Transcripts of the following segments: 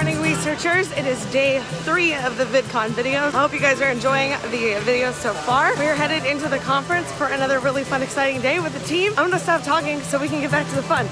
morning, Wheesearchers. It is day 3 of the VidCon videos. I hope you guys are enjoying the videos so far. We're headed into the conference for another really fun, exciting day with the team. I'm gonna stop talking so we can get back to the fun.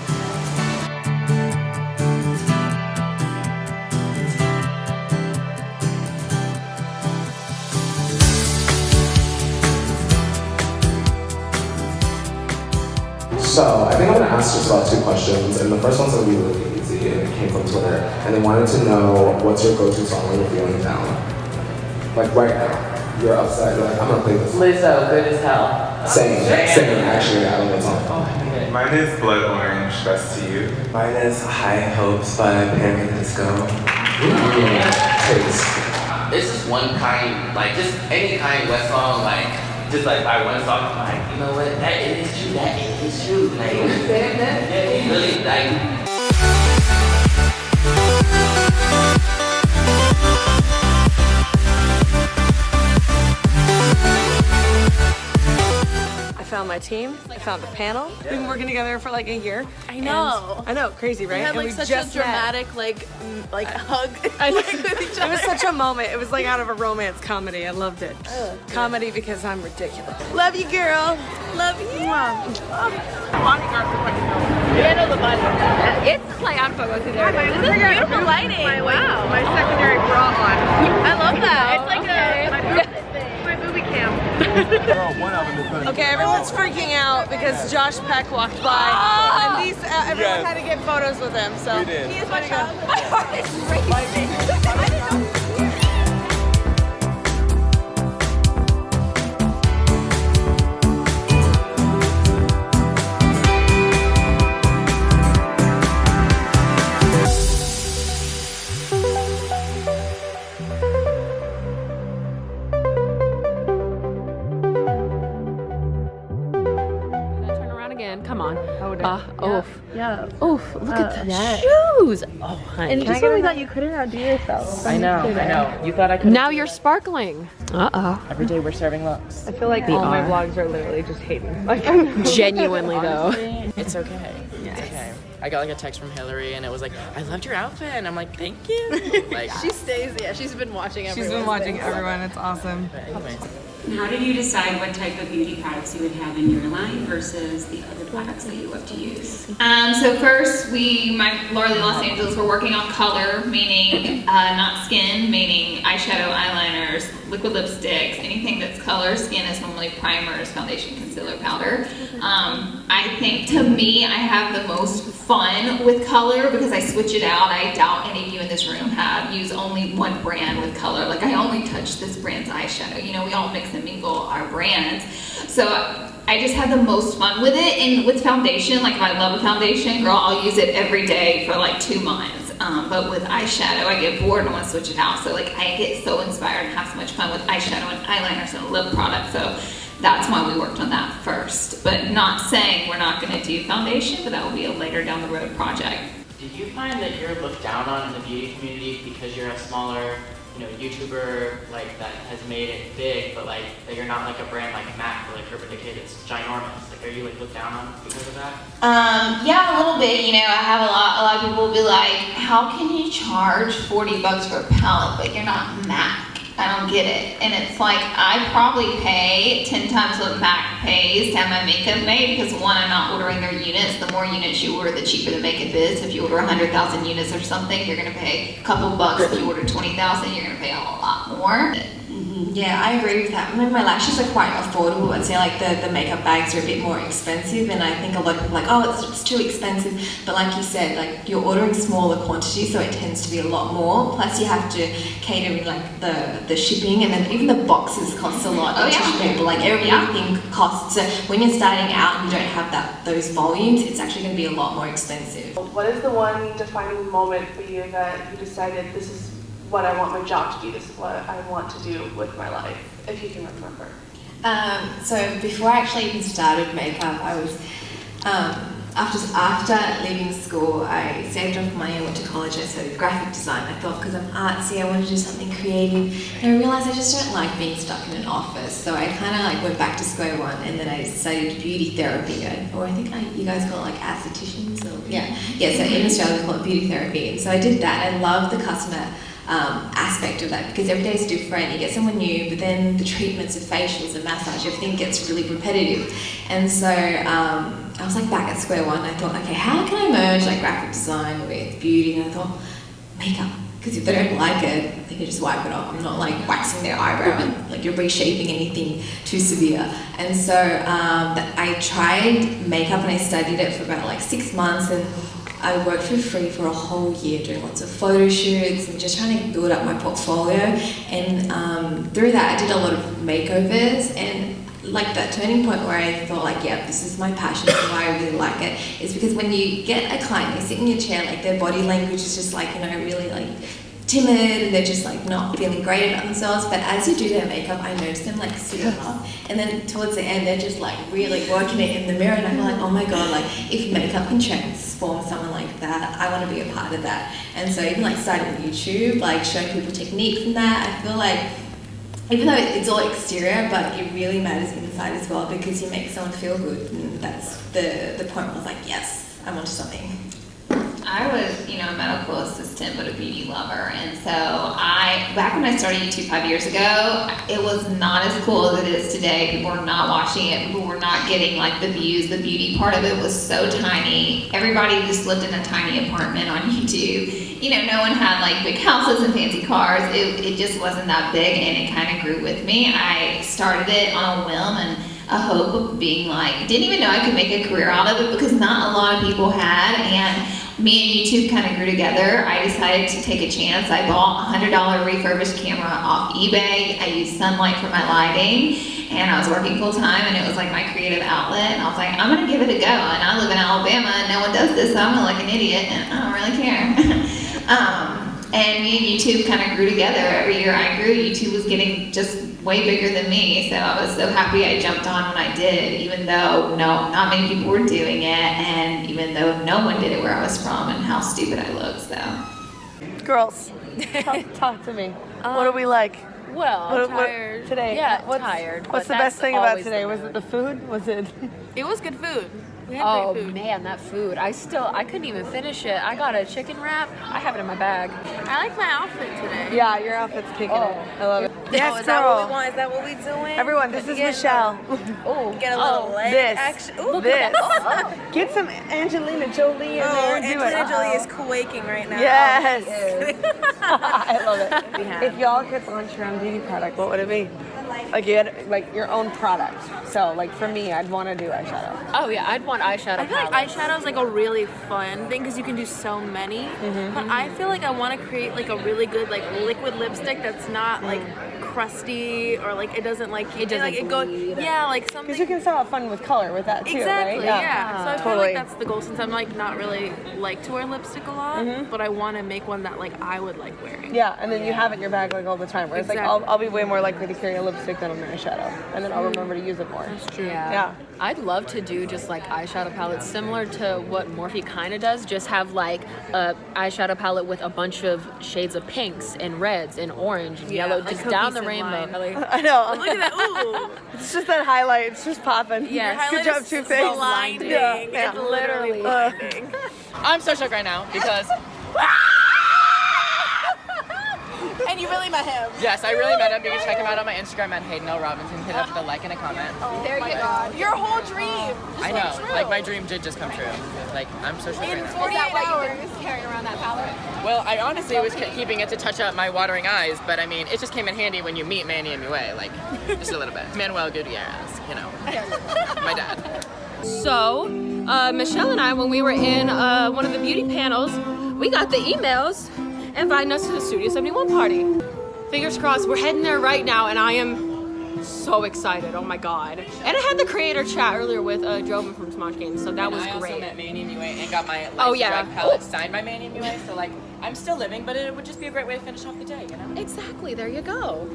So, I think I'm going to ask just about 2 questions, and the first one's going to be really easy, and it came from Twitter, and they wanted to know what's your go-to song when you're feeling down? Like right now, you're upset, you're like, I'm going to play this. Lizzo, Good as Hell. Same, actually, I don't know what song. Mine is Blood Orange, Best to You. Mine is High Hopes by Panic! Disco. Taste. This is one kind, like just any kind West song, like just like by one song, I'm like, you know what, that is true, like, yeah, really, like. I found my team. I found a panel. We've been working together for like a year. I know. And I know, crazy, right? We had and like we such just a dramatic like hug. I know. with each It other. was such a moment. It was like out of a romance comedy. I loved it. Comedy because I'm ridiculous. Love you, girl. Love you. Yeah, no, the body. It's like out of focus either. This is beautiful lighting. Wow. My secondary bra on. I love that. It's like My booby cam. Okay, everyone's freaking out because Josh Peck walked by, and these everyone had to get photos with him. So We did. He is my child. My heart is racing. I didn't know. Come on. oof. Yeah. Oof, look at that. shoes. Oh, honey. And just when we thought you couldn't outdo yourself. I know. You thought I could. Now you're sparkling. Every day we're serving looks. I feel like all my vlogs are literally just hating. Like, Genuinely though. It's okay. It's okay. I got like a text from Hillary and it was like, I loved your outfit, and I'm like, thank you. Like, She stays, she's been watching everyone. She's been watching everyone. It's awesome. but anyway. How did you decide what type of beauty products you would have in your line versus the other products that you love to use? So first, Laura Lee Los Angeles, we're working on color, meaning not skin, meaning eyeshadow, eyeliners, liquid lipsticks, anything that's color. Skin is normally primers, foundation, concealer, powder. I think, to me, I have the most fun with color because I switch it out. I doubt any of you in this room use only one brand with color. Like, I only touch this brand's eyeshadow. You know, we all mix and mingle our brands. So I just have the most fun with it. And with foundation, like if I love a foundation, girl, I'll use it every day for like 2 months. But with eyeshadow, I get bored and want to switch it out. So like I get so inspired and have so much fun with eyeshadow and eyeliners and lip products. So that's why we worked on that first. But not saying we're not going to do foundation, but that will be a later down the road project. Did you find that you're looked down on in the beauty community because you're a smaller, YouTuber like that has made it big, but like that you're not like a brand like MAC or like Urban Decay that's ginormous? Like, are you like looked down on because of that? Yeah, a little bit. I have a lot of people will be like, how can you charge $40 for a palette, but you're not MAC? I don't get it. And it's like, I probably pay 10 times what MAC pays to have my makeup made because one, I'm not ordering their units. The more units you order, the cheaper the makeup is. If you order 100,000 units or something, you're gonna pay a couple bucks. If you order 20,000, you're gonna pay a lot more. Yeah, I agree with that. I mean, my lashes are quite affordable. I'd say like the makeup bags are a bit more expensive, and I think a lot of people are like, oh, it's too expensive. But like you said, like you're ordering smaller quantities, so it tends to be a lot more. Plus you have to cater in like the shipping, and then even the boxes cost a lot to people. Like everything costs. So when you're starting out and you don't have those volumes, it's actually going to be a lot more expensive. what is the one defining moment for you that you decided this is what I want my job to be, this is what I want to do with my life, if you can remember? So before I actually even started makeup, I was, after leaving school, I saved up money, I went to college, I studied graphic design. I thought because I'm artsy, I want to do something creative. And I realized I just don't like being stuck in an office. So I kind of like went back to square one, and then I studied beauty therapy, or I think you guys call it like estheticians, or yeah. Yeah, so in Australia we call it beauty therapy. And so I did that. I love the customer aspect of that because every day is different. You get someone new, but then the treatments, the facials, the massage, everything gets really repetitive. And so I was like back at square one. I thought, okay, how can I merge like graphic design with beauty? And I thought, makeup. Because if they don't like it, they can just wipe it off. I'm not like waxing their eyebrow and like you're reshaping anything too severe. And so I tried makeup and I studied it for about like 6 months, and I worked for free for a whole year doing lots of photo shoots and just trying to build up my portfolio. And through that, I did a lot of makeovers, and like that turning point where I thought like, yeah, this is my passion and why I really like it is because when you get a client, they sit in your chair, like their body language is just like, you know, really like timid and they're just like not feeling great about themselves. But as you do their makeup, I notice them like sitting up, and then towards the end, they're just like really working it in the mirror, and I feel like, oh my God, like if makeup can transform someone like that, I want to be a part of that. And so even like starting with YouTube, like showing people techniques and that, I feel like even though it's all exterior, but it really matters inside as well because you make someone feel good, and that's the point where I was like, yes, I'm onto something. I was, you know, a medical assistant, but a beauty lover. And so back when I started YouTube 5 years ago, it was not as cool as it is today. People were not watching it. People were not getting like the views. The beauty part of it was so tiny. Everybody just lived in a tiny apartment on YouTube. You know, no one had like big houses and fancy cars. It just wasn't that big, and it kind of grew with me. I started it on a whim and a hope of being like, didn't even know I could make a career out of it because not a lot of people had. And me and YouTube kind of grew together. I decided to take a chance. I bought a $100 refurbished camera off eBay. I used sunlight for my lighting, and I was working full time, and it was like my creative outlet. And I was like, I'm gonna give it a go. And I live in Alabama, and no one does this, so I'm gonna look like an idiot, and I don't really care. And me and YouTube kind of grew together. Every year I grew, YouTube was getting just way bigger than me, so I was so happy I jumped on when I did, even though not many people were doing it, and even though no one did it where I was from and how stupid I looked, so. Girls, talk to me. What do we like? Well, tired. Today? Yeah, tired. What's the best thing about today? Was it the food? Was it? It was good food. We had Oh great food. man, that food. I couldn't even finish it. I got a chicken wrap. I have it in my bag. I like my outfit today. Yeah, your outfit's kicking it. I love it. Yes, Is that what we girl. want? Is that what we doing? Everyone, this is Michelle. Oh, get a little leg this. action. Ooh, This. Get some Angelina Jolie in there and do it. Angelina Jolie is quaking right now. Yes. I love it. If y'all could launch your own beauty product, what would it be? Like you had like your own product. So like for me, I'd want to do eyeshadow. Oh yeah, I'd want eyeshadow. I feel like eyeshadow is like a really fun thing because you can do so many. But I feel like I want to create like a really good like liquid lipstick that's not like crusty or like it doesn't like It doesn't like it go bleed. yeah like something. Because you can still have fun with color with that too, Exactly, right? yeah. So I feel Totally. like that's the goal since I'm like not really like to wear lipstick a lot, but I want to make one that like I would like wearing. Yeah, and then you have it in your bag like all the time. Where it's like I'll be way more likely to carry a lipstick than an eyeshadow, and then I'll remember to use it more. That's true. Yeah. I'd love to do just like eyeshadow palettes similar to what Morphe kind of does. Just have like a eyeshadow palette with a bunch of shades of pinks and reds and orange and yellow, like just down the cohesive rainbow. line. I know. Look at that! Ooh, It's just that highlight. It's just popping. Yes. Good job, Two Face. blinding. Yeah. It's literally blinding. I'm so shook right now because And you really met him. yes, I really met him. You can check him out on my Instagram at Hayden L. Robinson. Hit up with a like and a comment. There you go. Your whole dream. I know, like my dream did just come true. Like I'm so shook right In now. 48 hours. Carrying around that palette. Well, I honestly was keeping it to touch up my watering eyes, but I mean, it just came in handy when you meet Manny and Mue, like just a little bit. Manuel Gutierrez, you know, my dad. So, Michelle and I, when we were in one of the beauty panels, we got the emails inviting us to the Studio 71 party. Fingers crossed, we're heading there right now, and I am so excited. Oh my god! And I had the creator chat earlier with Jovan from Smosh Games, so that was I great. also met Manny and Mue and got my yeah. palette signed by Manny and Mue, so like I'm still living, but it would just be a great way to finish off the day, you know? Exactly. There you go.